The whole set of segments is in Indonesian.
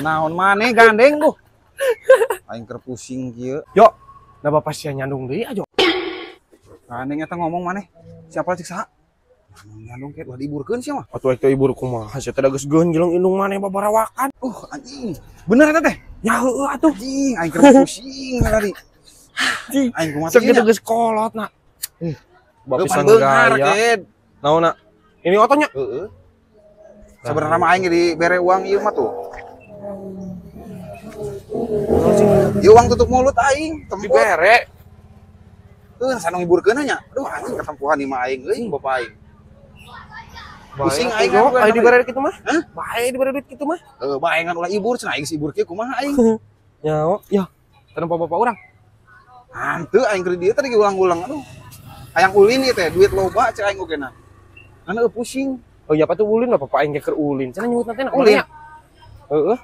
Naon maneh gandeng tuh. Aing keur pusing kieu. Yo, da bapak sia nyandung deui aja. Gandeng eta ngomong maneh. Siapa cik saha? Nyandung ke ulah diiburkeun sia mah. Atuh teh ibu kumaha sia teh da geus geun gileung indung maneh babarawakan. Anjing. Bener eta teh? Ya heueuh atuh. Anjing, aing keur pusing tadi. Aing kumaha teh? Segitu geus kolotna. Bapisan gaya. Naonna? Ini otonya? Heeh. Sebenarnya mah aing di bere uang ieu mah tuh. Ieu uang tutup mulut aing, Di bere. Sanu ngiburkeun nya. Aduh anjing ketempuhan di mah aing euy, bapak aing. Pusing aing aing di bere kitu mah? Hah? Bae di bere duit kitu mah. Bae ngan ulah ibur cenah aing ibur kieu kumaha aing? Nyaho, ya. Tanpa bapak urang. Hanteu aing keur dieu tadi ulang-ulang aduh. Hayang ulin ieu teh duit loba cek aing ogena. Anu pusing. Oh iya apa tuh ulin lah bapak aing keur ulin. Cenah nyebut nanti ulin. Heeh.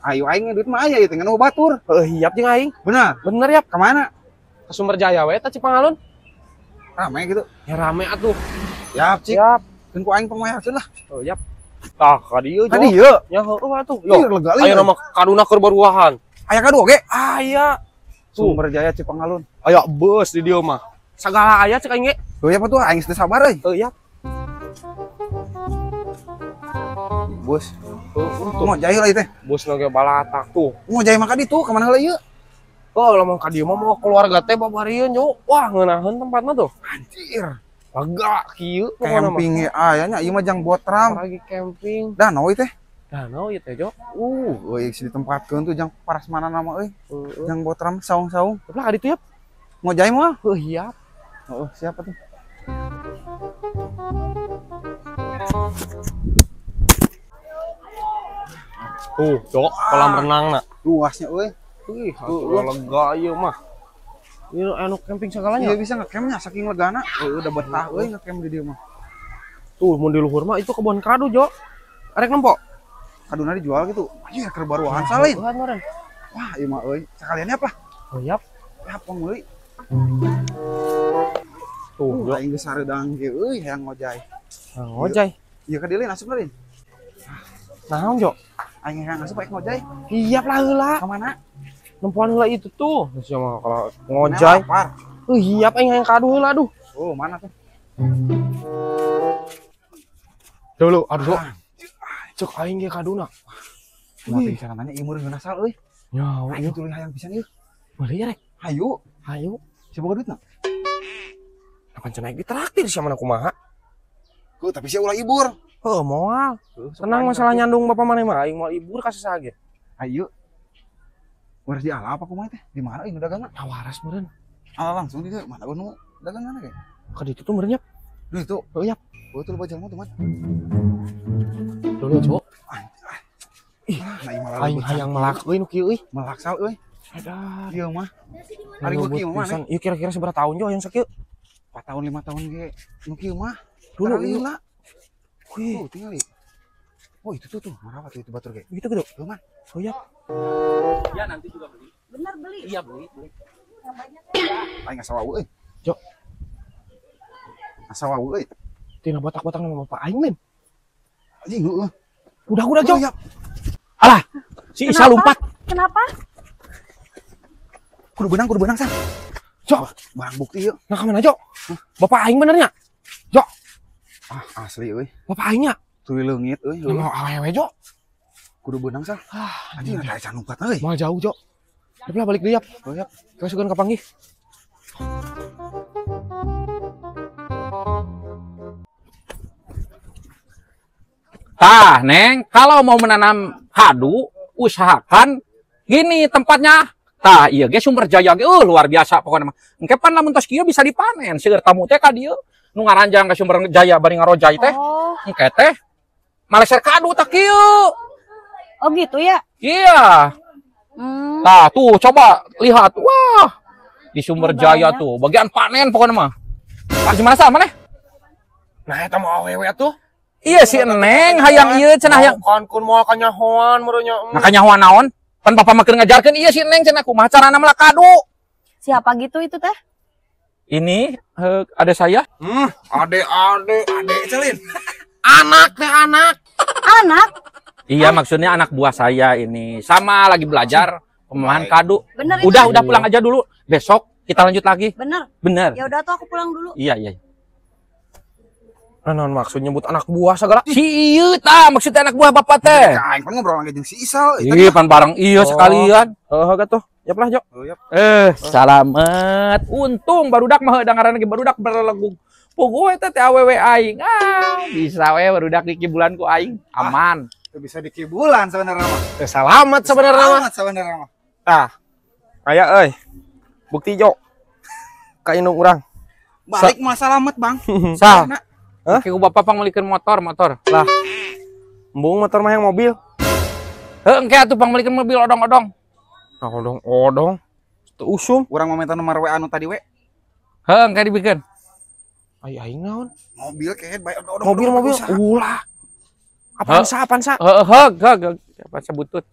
Ayo aing duit mah aya ieu teh nganu batur. Hiap jeung aing. Bener Yap. Ka mana? Ke Sumber Jaya we eta Cipangalon. Rame gitu. Ya rame atuh. Yap, cik. Yap. Keun ku aing pamayakeun lah. Oh, yap. Tah, ka dieu Ka dieu. Ya heueuh atuh. Yo. Lega Aya nama kaduna keur baruahan. Aya kadu oge? Aya. Sumber Jaya Cipangalon. Aya bus di dieu mah. Sagala aya cek aing ge. Tuh ya tuh aing teu sabar euy. Yap. Bos. Untung Mau jahil ieu teh. bos nage balatak tuh. Mau jahil maka ditu ka mana heula ieu? Oh, lamun ka dieu mah mau keluarga teh babarieun yo. Wah, ngeunaheun tempatna tuh. Anjir. Lega kieu pokona mah. Camping aya nya ieu mah jang botram. Lagi camping. Danau ieu teh. Danau ieu teh, Jo. Euy si ditempatkeun tuh jang parasmana nama euy. Jang botram saung-saung. Lah ka ditu ya. Mau jahil mah? Hiap. Heeh, siapa tuh? Tuh, Jo, kolam renang nak. Luasnya euy. Wih, lega ieu mah. Ieu anu camping sagalanya. Ieu bisa ngecamp-nya saking legana. Udah betah euy ngecamp di dieu mah. Tuh, mun di luhur mah itu kebun kadu, Jo. Arek nempo. Kaduna dijual gitu. Anjir keur baruahan salin. Wah, ieu mah euy. Sakalian apa? Oh, yap. Apa meuli? Tuh, Jo. Aing geus sareudang ge euy hayang ngojay. Ngojay. Ieu ka dieu asup leurin. Naon, Jo? Aing hayang asup aing ngojay. Hiap lah heula. Ka mana? Nempuan heula itu tuh. Sia mah kalau ngojay. Hiap aing hayang kadu heula aduh. Oh, mana tuh? Dulu, aduh, Jo. Cek aing ge kaduna. Mati sarananya ieu meureun ngasal euy. Nyaho, Aing tuluy hayang pisan ieu. Boleh ya, Rek? Hayu. Hayu. Siapa duitna? Kapan cenah ditraktir sia mana kumaha? Tapi sia ulah ibur. Heuh, moal. Tenang masalah nyandung bapak maneh mah aing moal ibur ka sasaha ge. Ayo. Waras di ala apa kumaha teh? Di mana ieu dagangna? Waras meureun. Ala langsung di dieu mana nu dagangna ge? Ka ditu tuh meureun yap. Duh itu. Oh, yap. Betul bajal mah teman. Dulu, Jo. Ih, Aing hayang melak euy nu kieu euy. Melaksa euy. Edan. Ieu mah. Ari gua kieu mah. Ieu kira-kira sabaraha tahun, Jo, yang sakieu? 4 tahun 5 tahun ge. Nu kieu mah. Dulu ieu ieu. lah. Wih, Tinggal. Oh, itu tuh. Marawa tuh itu batur ge. gitu gitu. Tuh, Man. Oh, yap. Ya nanti juga beli. Benar beli. Iya beli. Yang banyak ya. Aing asa wau euy. Jo. Asa wau euy. Tina botak-botak nama bapak aing, men. Anjing heueuh. Udah, Jo. Yap. Alah, si Isa lompat. Kenapa? Kudu benang san. Jo, Barang bukti yeuh. nah kemana, Jo? Bapak aing benernya? Jo, Asli euy. bapak aingnya? Tuluy leungit euy. Mau awewe, Jo. Kudu benang san. Anjing ada canungkat euy. Mal jauh, Jo. Tapi lah balik liap. Oh, yap. Kita sugan kapanggih. Tah, Neng, kalau mau menanam hadu, usahakan gini tempatnya. Tah, iya ge Sumber Jaya ge luar biasa pokoknya mah. Engke pan lamun tos kieu bisa dipanen. Seueur tamu teh ka dieu nu ngaranjang ka Sumber Jaya bari ngarojay teh. Oh, Engke teh maleser kadu tah kieu. oh gitu ya. Iya. Hmm. Tah, tuh coba lihat. Wah. Di Sumber Oh, Jaya banyak. tuh, bagian panen pokoknya mah. Ah, gimana sah mana? Nah, eta mau awewe tuh. Iya si Neng hayang ieu cenah hayang. Kan kun moal kanyahoan meureunnya. Makanya hawa naon? Pan papa makin ngajarkeun iya si Neng cenah kumaha carana meula kadu. Siapa gitu itu teh? Ini ada saya. Ade celin. Anak teh anak. Anak? Iya, maksudnya anak buah saya ini sama lagi belajar pemilihan kado. Bener Udah pulang aja dulu. Besok kita lanjut lagi. Bener. Bener. Ya udah tuh aku pulang dulu. Iya, iya. Nah, maksud nyebut anak buah segala. Si ieu tah maksudnya anak buah bapak teh. Aing kan ngobrol lagi jeung si Isal. Iya, pan bareng iya sekalian. Gatuh. Yap lah, Jok. Oh, yap. Selamat. Untung barudak mah da ngaranna ge barudak berlegung. Puguh eta teh awewe aing. Bisa we barudak di kibulan ku aing. Aman. Itu bisa di kibulan sebenarnya mah. Selamat sebenarnya mah. Selamat sebenarnya mah. Tah. Kayak bukti, Jok. Ka indung urang. Balik mah selamat, Bang. Sah. Hah? Ki ku bapak pangmelikeun motor. Lah. Embung motor mah yang mobil. Heuh engke atuh pangmelikeun mobil odong-odong. Nah, odong. Teu usum. Urang mau minta nomor WA anu tadi we. Heuh engke dibikeun. Aing naon? Mobil kayak bae odong. Mobil. Ulah. Apaan sa? Heuh, apa sebutut.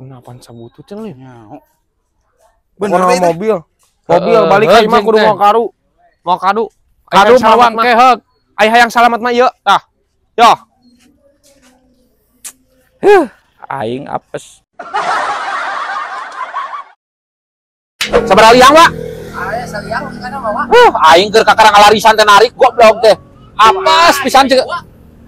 Apaan sabutut cenah leuy? Nyao. Bener Bener mobil. Mobil balik ka imah kudu mau kadu. Mau kadu. Kadu mawang ke heug. Aya hayang salamat mah ieu. Tah. Yo. Aing apes. Sabaraha liang, Wak? Aya saliang kana bawa. Aing keur kakarang alarisan teh narik goblok teh. Apes pisan ceuk.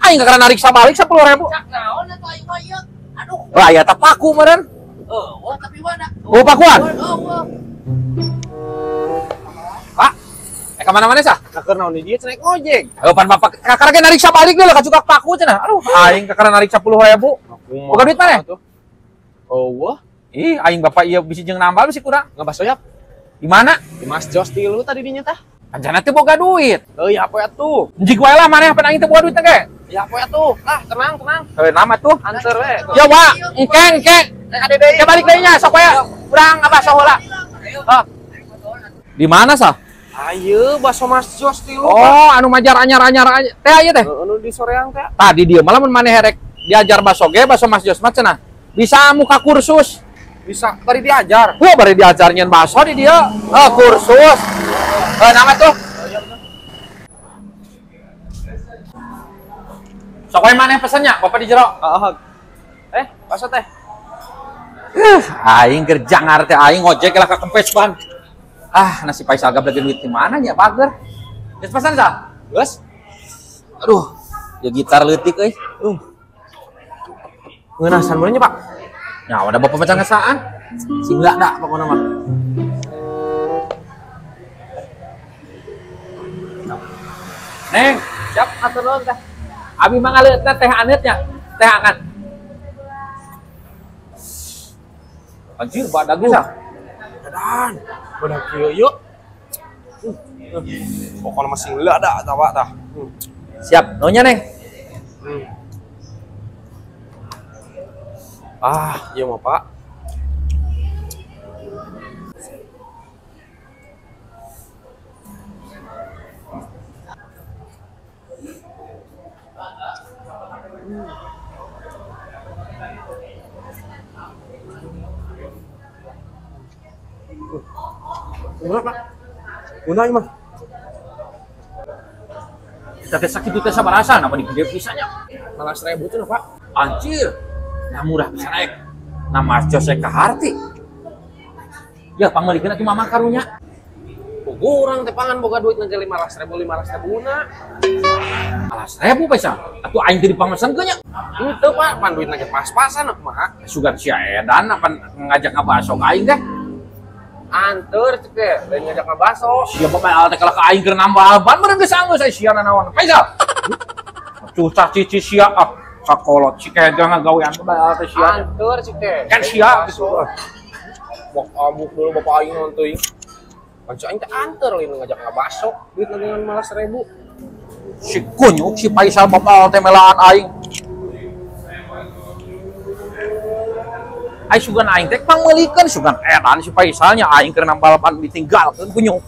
Aing kakarang narik sabalik 10.000. Cak naon atuh aing mah ieu? Aduh. Lah aya teh paku meureun. Wah tapi mana? Oh, pakuan. Wah. Pak. Kemana-mana sah? Keur naon di dieu cenah ojek. Pan bapak kakarang ge narik sabalik deui ka cukak paku cenah. Aduh, aing kakarang narik 10.000. Boga duit mana? Oh, wah. Ih, aing bapak ieu bisi jeung nambal bisi kurang. Ngabaso ya? Di mana? Di Mas Jos tilu tadi dinya tah. Anjana teh boga duit. Ya apa atuh? Jig wae lah maneh pan aing teh boga duit teh ge. Ya apa atuh? Lah, tenang. Nama tuh. Anter we. Ya, Wak. Engke. Ade deui. Ya balik deui nya sok we. Urang ngabaso heula. Di mana sah? Ayo, baso Mas Jos tilu. Oh, anu majar anyar-anyar teh aya teh. Anu di soreang teh. Tadi dia malah mun maneh herek diajar baso ge, baso Mas Jos mah cenah. Bisa muka kursus. Bisa tadi diajar. Wah, bari diajar nyeun baso di dia. Kursus. Nama tuh. Sok we maneh pesennya, Bapak di jero. Baso teh. Aing kerja ngarti aing ngojek lah ka kempes ban. Nasi Faisal gak bagi duit di mana nya, Bager? Geus pesan sah? Geus. Aduh, ya gitar leutik euy. Ngeunasan bener nya, Pak. Ya, udah bapak macam ngesaan. Singla dah pokoknya mah. Neng, siap atur nuhun teh. Abi mah ngaleutna teh anetnya, teh hangat. Anjir, badak ge sah. Dan, bener kieu yuk. Pokoknya masih nggak ada tawa tah. Siap, nonya Neng. Iya mah Pak. Murah Pak. Murah mah. Kita teh sakit teh sabarasan apa di gede pisahnya. Malah 1.000 tuh Pak. Anjir. Nah murah bisa naik. Nah Mas Jos ka harti. Ya pangmalikeun atuh mama karunya. Urang teh pangan boga duit nanti 500.000 na. 100.000 pesa. Atuh aing teh dipangmesenkeun nya. Henteu Pak, pan duit lagi pas-pasan mah. Sugan sia edan apa ngajak ngabaso ka aing teh. Anteur cek teh, lain ngajak ngabaso. Siapa bae teh kalau ka aing keur nambah ban meureun geus anggeus aya sia naon. Faisal. Cucah cici sia sakolot si kegang ngagawean bae teh sia. Anteur cek teh. Kan sia gitu. Bok abuk dulu bapak aing naon teuing. Pancu aing teh anteur lain ngajak ngabaso, duit dengan malah 1.000. Si kunyuk si Faisal bapak teh melaan aing. Aing sugan aing teh pangmeulikeun sugan edan si Faisalnya aing keur nambal ban ditinggalkeun kunyuk.